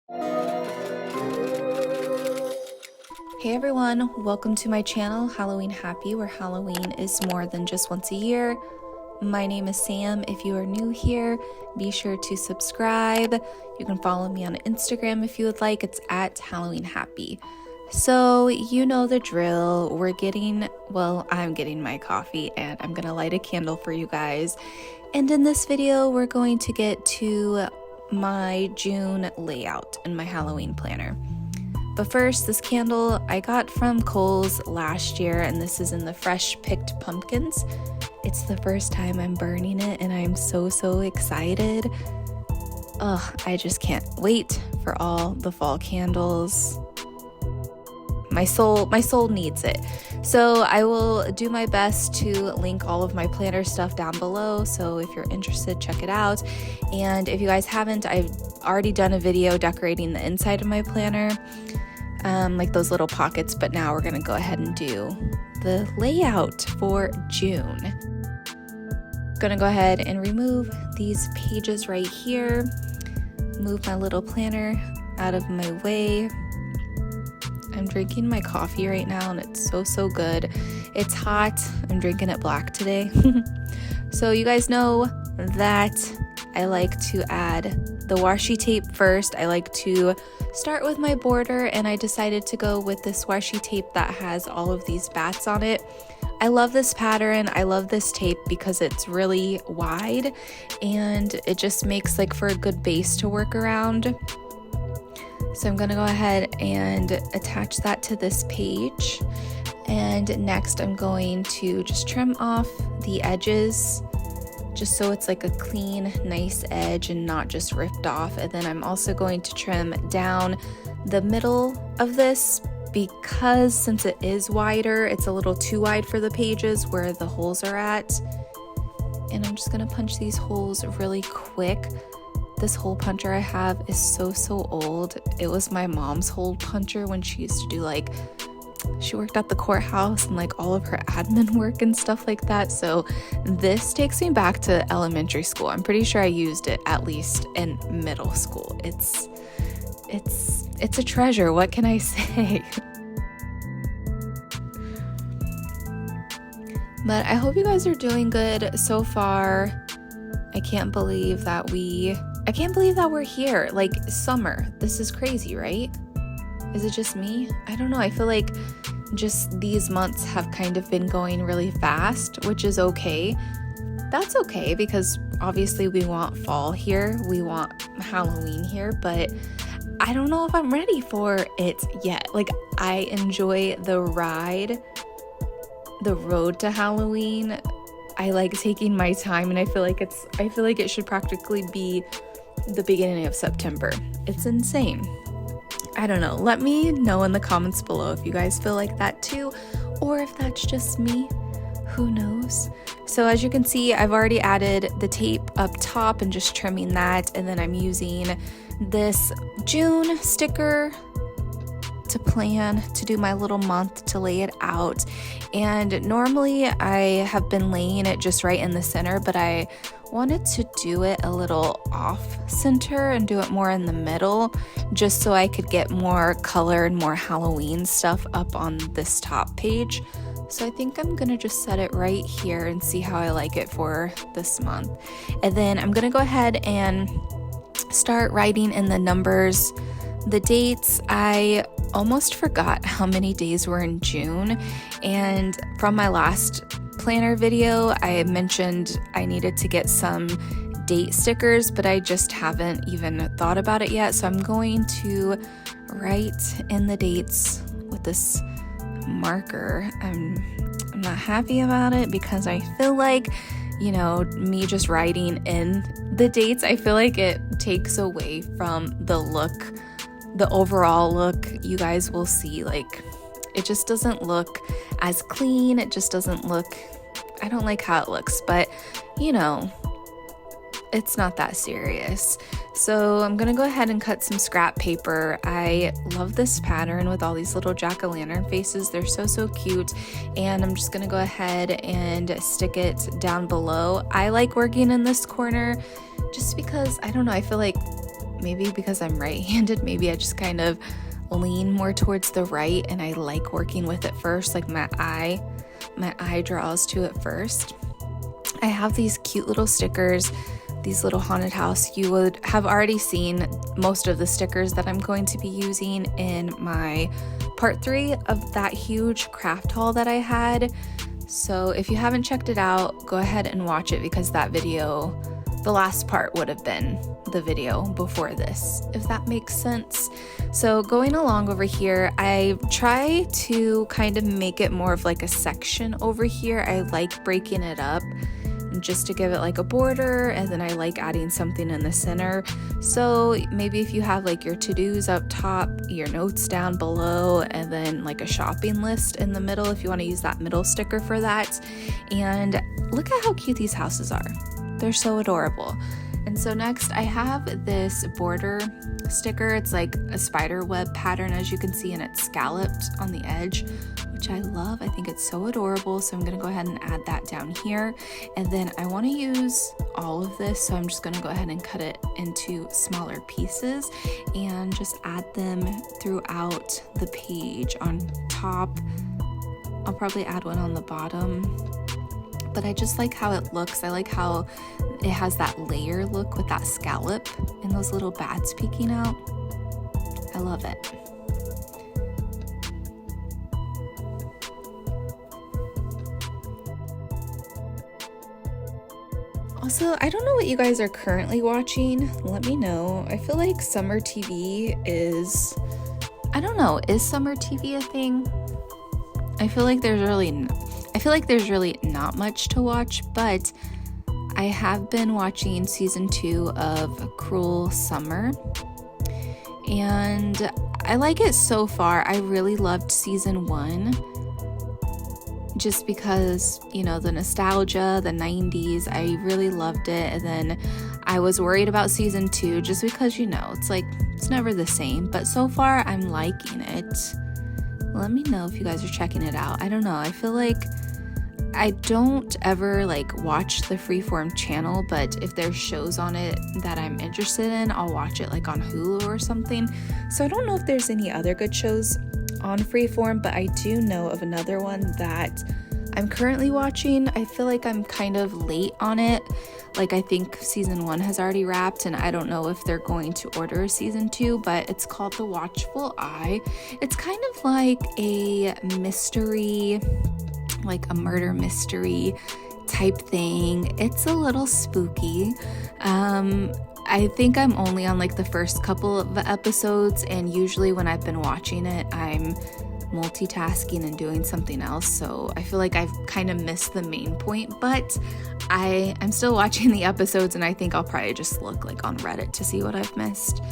Hey everyone, welcome to my channel, Halloween Happy, where Halloween is more than just once a year. My name is Sam. If you are new here, be sure to subscribe. You can follow me on Instagram if you would like. It's at Halloween Happy. So you know the drill. I'm getting my coffee and I'm gonna light a candle for you guys. And in this video, we're going to get to my June layout in my Halloween planner. But first, this candle I got from Kohl's last year, and this is in the fresh picked pumpkins. It's the first time I'm burning it, and I'm so excited. I just can't wait for all the fall candles. My soul needs it. So I will do my best to link all of my planner stuff down below. So if you're interested, check it out. And if you guys haven't, I've already done a video decorating the inside of my planner. Like those little pockets, but now we're gonna go ahead and do the layout for June. Gonna go ahead and remove these pages right here, move my little planner out of my way. I'm drinking my coffee right now and it's so good. It's hot. I'm drinking it black today. So you guys know that I like to add the washi tape first. I like to start with my border, and I decided to go with this washi tape that has all of these bats on it. I love this pattern. I love this tape because it's really wide and it just makes for a good base to work around. So I'm gonna go ahead and attach that to this page. And next I'm going to just trim off the edges just so it's like a clean, nice edge and not just ripped off. And then I'm also going to trim down the middle of this because since it is wider, it's a little too wide for the pages where the holes are at. And I'm just gonna punch these holes really quick. This hole puncher I have is so old. It was my mom's hole puncher when she used to do she worked at the courthouse and all of her admin work and stuff like that. So this takes me back to elementary school. I'm pretty sure I used it at least in middle school. It's a treasure. What can I say? But I hope you guys are doing good so far. I can't believe that we're here. Summer. This is crazy, right? Is it just me? I don't know. I feel like just these months have kind of been going really fast, which is okay. That's okay because obviously we want fall here. We want Halloween here, but I don't know if I'm ready for it yet. I enjoy the ride, the road to Halloween. I like taking my time, and I feel like it should practically be the beginning of September. It's insane. I don't know. Let me know in the comments below if you guys feel like that too, or if that's just me. Who knows? So as you can see, I've already added the tape up top and just trimming that, and then I'm using this June sticker to plan to do my little month to lay it out. And normally I have been laying it just right in the center, but I wanted to do it a little off center and do it more in the middle just so I could get more color and more Halloween stuff up on this top page. So I think I'm gonna just set it right here and see how I like it for this month. And then I'm gonna go ahead and start writing in the numbers, the dates. I almost forgot how many days were in June, and from my last planner video I mentioned I needed to get some date stickers, but I just haven't even thought about it yet. So I'm going to write in the dates with this marker. I'm not happy about it because I feel like, me just writing in the dates, I feel like it takes away from the look, the overall look. You guys will see it just doesn't look as clean. It just doesn't look, I don't like how it looks, but it's not that serious. So I'm gonna go ahead and cut some scrap paper. I love this pattern with all these little jack-o'-lantern faces. They're so cute. And I'm just gonna go ahead and stick it down below. I like working in this corner just because, I don't know, I feel like maybe because I'm right-handed, maybe I just kind of lean more towards the right, and I like working with it first, like my eye draws to it first. I have these cute little stickers, these little haunted house. You would have already seen most of the stickers that I'm going to be using in my part 3 of that huge craft haul that I had. So if you haven't checked it out, go ahead and watch it, because that video, the last part, would have been the video before this, if that makes sense. So going along over here, I try to kind of make it more of like a section over here. I like breaking it up just to give it like a border, and then I like adding something in the center. So maybe if you have like your to-dos up top, your notes down below, and then like a shopping list in the middle if you want to use that middle sticker for that. And look at how cute these houses are. They're so adorable. And so next I have this border sticker. It's like a spider web pattern, as you can see, and it's scalloped on the edge, which I love. I think it's so adorable. So I'm gonna go ahead and add that down here. And then I wanna use all of this, so I'm just gonna go ahead and cut it into smaller pieces and just add them throughout the page. On top, I'll probably add one on the bottom, but I just like how it looks. I like how it has that layer look with that scallop and those little bats peeking out. I love it. Also, I don't know what you guys are currently watching. Let me know. I feel like summer TV is, I don't know, is summer TV a thing? I feel like there's really not much to watch, but I have been watching season 2 of Cruel Summer, and I like it so far. I really loved season 1, just because, you know, the nostalgia, the 90s, I really loved it. And then I was worried about season 2 just because, you know, it's like, it's never the same, but so far I'm liking it. Let me know if you guys are checking it out. I don't know, I feel like I don't ever like watch the Freeform channel, but if there's shows on it that I'm interested in, I'll watch it like on Hulu or something. So I don't know if there's any other good shows on Freeform, but I do know of another one that I'm currently watching. I feel like I'm kind of late on it. Like, I think season 1 has already wrapped, and I don't know if they're going to order a season 2, but it's called The Watchful Eye. It's kind of like a mystery, like a murder mystery type thing. It's a little spooky. I think I'm only on like the first couple of episodes, and usually when I've been watching it, I'm multitasking and doing something else, so I feel like I've kind of missed the main point, but I'm still watching the episodes, and I think I'll probably just look like on Reddit to see what I've missed.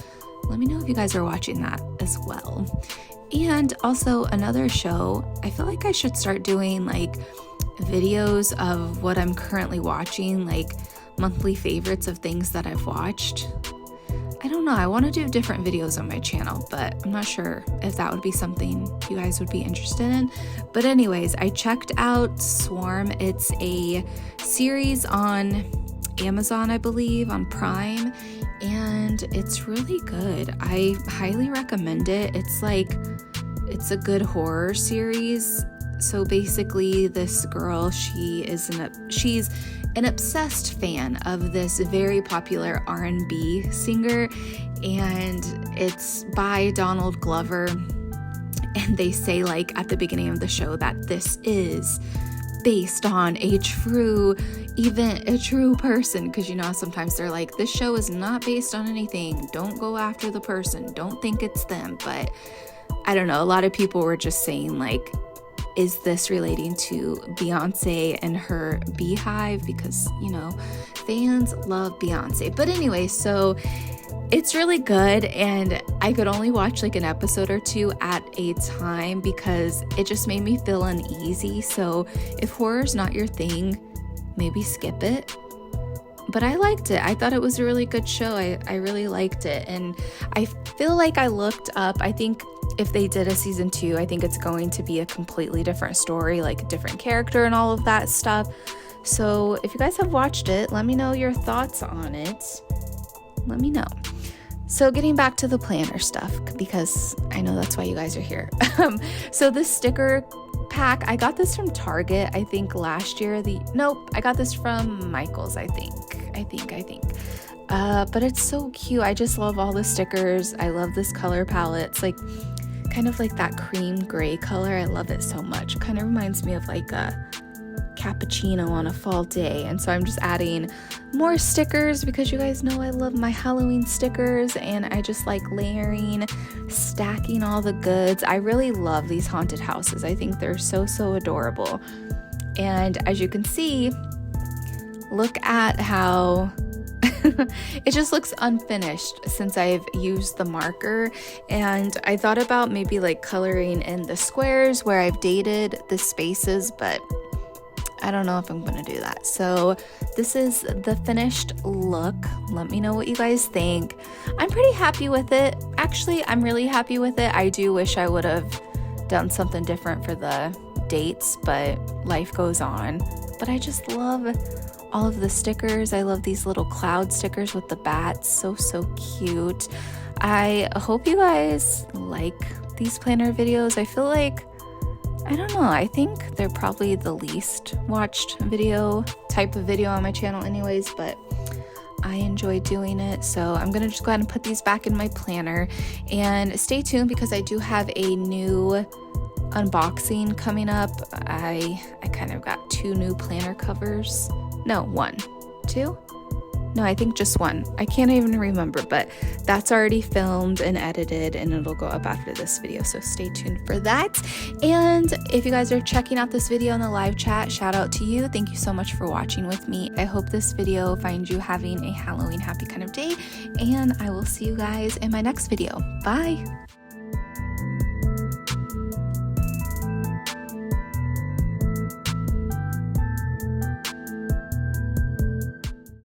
Let me know if you guys are watching that as well. And also another show, I feel like I should start doing like videos of what I'm currently watching, like monthly favorites of things that I've watched. I don't know, I want to do different videos on my channel, but I'm not sure if that would be something you guys would be interested in. But anyways, I checked out Swarm. It's a series on Amazon, I believe, on Prime, and it's really good. I highly recommend it. It's a good horror series. So basically, this girl, she's an obsessed fan of this very popular R&B singer, and it's by Donald Glover. And they say, like, at the beginning of the show that this is based on a true event, a true person, because, you know, sometimes they're like, this show is not based on anything, don't go after the person, don't think it's them. But I don't know, a lot of people were just saying, like, is this relating to Beyonce and her Beehive? Because, you know, fans love Beyonce. But anyway, so it's really good, and I could only watch like an episode or 2 at a time because it just made me feel uneasy. So if horror's not your thing, maybe skip it. But I liked it. I thought it was a really good show. I really liked it. And I feel like I looked up, I think if they did a season 2, I think it's going to be a completely different story, like a different character and all of that stuff. So if you guys have watched it, let me know your thoughts on it. Let me know. So getting back to the planner stuff, because I know that's why you guys are here. So this sticker pack, I got this from Target, I think last year. Nope, I got this from Michael's, I think. But it's so cute. I just love all the stickers. I love this color palette. It's like kind of like that cream gray color. I love it so much. Kind of reminds me of like a cappuccino on a fall day. And so I'm just adding more stickers because you guys know I love my Halloween stickers, and I just like layering, stacking all the goods. I really love these haunted houses. I think they're so adorable. And as you can see, look at how it just looks unfinished since I've used the marker. And I thought about maybe like coloring in the squares where I've dated the spaces, but I don't know if I'm gonna do that. So this is the finished look. Let me know what you guys think. I'm pretty happy with it. Actually, I'm really happy with it. I do wish I would have done something different for the dates, but life goes on. But I just love all of the stickers. I love these little cloud stickers with the bats. So cute. I hope you guys like these planner videos. I feel like, I don't know, I think they're probably the least watched type of video on my channel anyways, but I enjoy doing it. So I'm gonna just go ahead and put these back in my planner, and stay tuned because I do have a new unboxing coming up. I kind of got 2 new planner covers. No, 1, 2? No, I think just 1. I can't even remember, but that's already filmed and edited, and it'll go up after this video, so stay tuned for that. And if you guys are checking out this video in the live chat, shout out to you. Thank you so much for watching with me. I hope this video finds you having a Halloween happy kind of day, and I will see you guys in my next video. Bye!